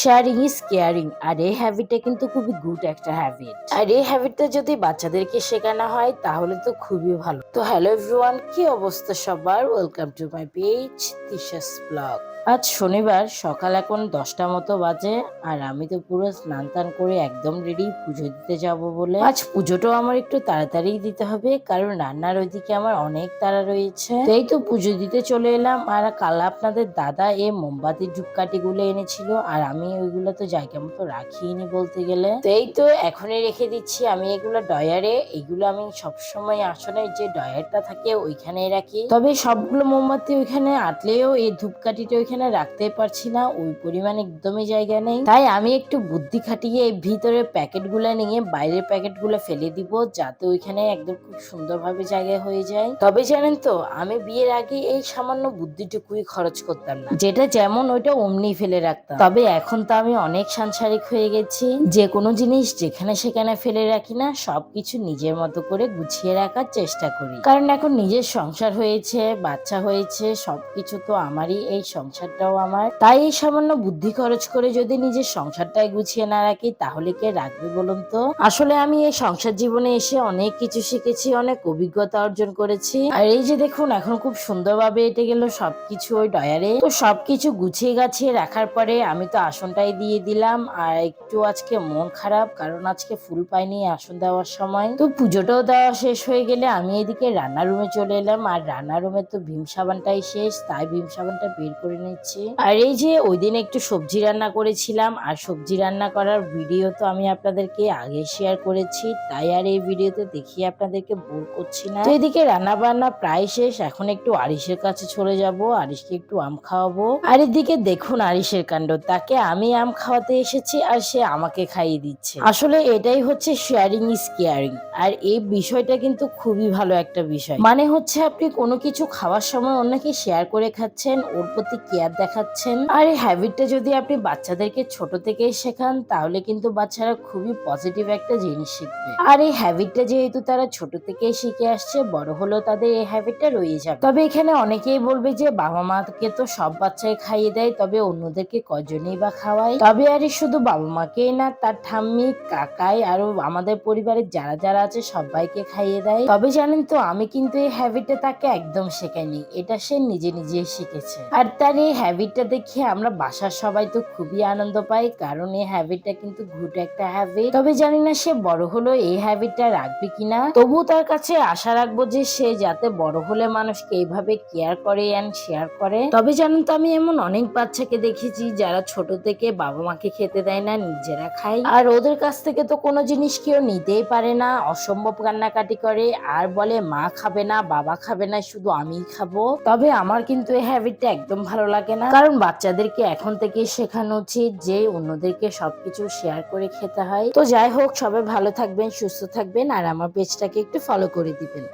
Sharing is caring. আর এই হ্যাবিটটা কিন্তু খুবই গুড একটা হ্যাবিট। আর এই হ্যাবিটটা যদি বাচ্চাদেরকে শেখানো হয় তাহলে তো খুবই ভালো। তো হ্যালো এভরিওয়ান, কি অবস্থা সবার? Welcome to my page Tisha's blog. আজ শনিবার, সকাল এখন 10টা মতো বাজে। আর আমি তো পুরো স্নান টান করে একদম রেডি পুজো দিতে যাব বলে। আজ পুজোটাও আমার একটু তাড়াতাড়ি দিতে হবে, কারণ রান্নার ওইদিকে আমার অনেক তাড়া রয়েছে। তো এই তো পুজো দিতে চলে এলাম। আর কাল আপনাদের দাদা এই মোমবাতির ধূপকাঠি গুলো এনেছিল, আর আমি ওইগুলো তো জায়গা মতো রাখিনি বলতে গেলে। তো এই তো এখনই রেখে দিচ্ছি আমি এগুলো ডয়ারে। এগুলো আমি সবসময় আসলে যে ডয়ারটা থাকে ওইখানেই রাখি। তবে সবগুলো মোমবাতি ওইখানে আটলেও এই ধূপকাঠিটা ওইখানে রাখতে পারছি না, ওই পরিমাণ একদমই জায়গা নেই। তাই আমি একটু বুদ্ধি খাটিয়ে এই ভিতরে প্যাকেট গুলা নিয়ে বাইরের প্যাকেট গুলা ফেলে দিব, যাতে ওইখানে একদম খুব সুন্দরভাবে জায়গা হয়ে যায়। তবে জানেন তো, আমি বিয়ের আগে এই সামান্য বুদ্ধিটুকুই খরচ করতাম না, যেটা যেমন ওইটা অমনি ফেলে রাখতাম। তবে এখন তো আমি অনেক সাংসারিক হয়ে গেছি, যে কোনো জিনিস যেখানে সেখানে ফেলে রাখি না, সবকিছু নিজের মতো করে গুছিয়ে রাখার চেষ্টা করি। কারণ এখন নিজের সংসার হয়েছে, বাচ্চা হয়েছে, সবকিছু তো আমারই, এই সংসারটাও আমার। তাই এই সামান্য বুদ্ধি খরচ করে যদি নিজের সংসারটাই গুছিয়ে না রাখি তাহলে কে রাখবে বলুন তো? আসলে আমি এই সংসার জীবনে এসে অনেক কিছু শিখেছি, অনেক অভিজ্ঞতা অর্জন করেছি। আর এই যে দেখুন, এখন খুব সুন্দরভাবে এটে গেল সবকিছু ওই ডয়ারে। তো সবকিছু গুছিয়ে গাছিয়ে রাখার পরে আমি তো আসনটাই দিয়ে দিলাম। আর একটু আজকে মন খারাপ, কারণ আজকে ফুল পাইনি আসন দেওয়ার সময়। তো পুজোটাও দেওয়া শেষ হয়ে গেলে আমি এদিকে রান্নার রুমে চলে এলাম। আর রান্নার রুমে তো ভীম সাবানটাই শেষ, তাই ভীম সাবানটা বের করে নিচ্ছি। আর এই যে ওই দিন একটু সবজি রান্না করেছিলাম, আর সবজি রান্না করার ভিডিও তো আমি আপনাদেরকে আগে শেয়ার করেছি, তাই আর এই ভিডিওতে দেখিয়ে আপনাদেরকে বোর করছি না। তো এদিকে রান্না বান্না প্রায় শেষ, এখন একটু আরিশের কাছে চলে যাব, আরিশকে একটু আম খাওয়াবো। আর এদিকে দেখুন আরিশের কাণ্ড, তাকে আমি আম খাওয়াতে এসেছি আর সে আমাকে খাইয়ে দিচ্ছে। আসলে এটাই হচ্ছে শেয়ারিং ইজ কেয়ারিং। আর এই বিষয়টা কিন্তু খুবই ভালো একটা বিষয়। মানে হচ্ছে আপনি কোনো কিছু খাওয়ার সময় অন্যকে শেয়ার করে খাচ্ছেন, ওর প্রতি কেয়ার দেখাচ্ছেন। আর এই হ্যাবিটটা যদি আপনি বাচ্চাদেরকে ছোট থেকেই শেখান তাহলে কিন্তু বাচ্চারা খুবই পজিটিভ একটা জিনিস শিখবে। আর এই হ্যাবিটটা যেহেতু তারা ছোট থেকেই শিখে আসছে, বড় হলেও তাদের এই হ্যাবিটটা রয়ে যাবে। তবে এখানে অনেকেই বলবে যে বাবা মাকে তো সব বাচ্চাই খাইয়ে দেয়, তবে অন্যদেরকে কজনই বা খাওয়ায়? তবে আর শুধু বাবা মাকেই না, তার ঠাম্মি, কাকাই, আরো আমাদের পরিবারের যারা যারা আছে সবাইকে খাইয়ে দেয়। তবে জানেন তো, আমি কিন্তু এই হ্যাবিটটা তাকে একদম শেখাইনি, এটা সে নিজে নিজে শিখেছে। আর তার এই হ্যাবিটটা দেখে আমরা বাসার সবাই তো খুবই আনন্দ পাই, কারণ এই হ্যাবিটটা কিন্তু গুড একটা হ্যাবিট। তবে জানি না সে বড় হলো এই হ্যাবিটটা রাখবে কিনা। তবু তার কাছে আশা রাখবো যে সে যাতে বড় হলে মানুষকে এইভাবে কেয়ার করে এন্ড শেয়ার করে। তবে জানেন তো, আমি এমন অনেক বাচ্চাকে দেখেছি যারা ছোট থেকে বাবা মাকে খেতে দেয় না, নিজেরা খায়। আর ওদের কাছ থেকে তো কোনো জিনিস কেউ নিতেই পারে না, অসম্ভব কান্নাকাটি করে আর বলে মা খাবে না, বাবা খাবে না, শুধু আমিই খাবো। তবে আমার কিন্তু এই হ্যাবিটটা একদম ভালো লাগে না, কারণ বাচ্চাদেরকে এখন থেকে শেখানো উচিত যে অন্যদেরকে সবকিছু শেয়ার করে খেতে হয়। তো যাই হোক, সবাই ভালো থাকবেন, সুস্থ থাকবেন, আর আমার পেজটাকে একটু ফলো করে দিবেন।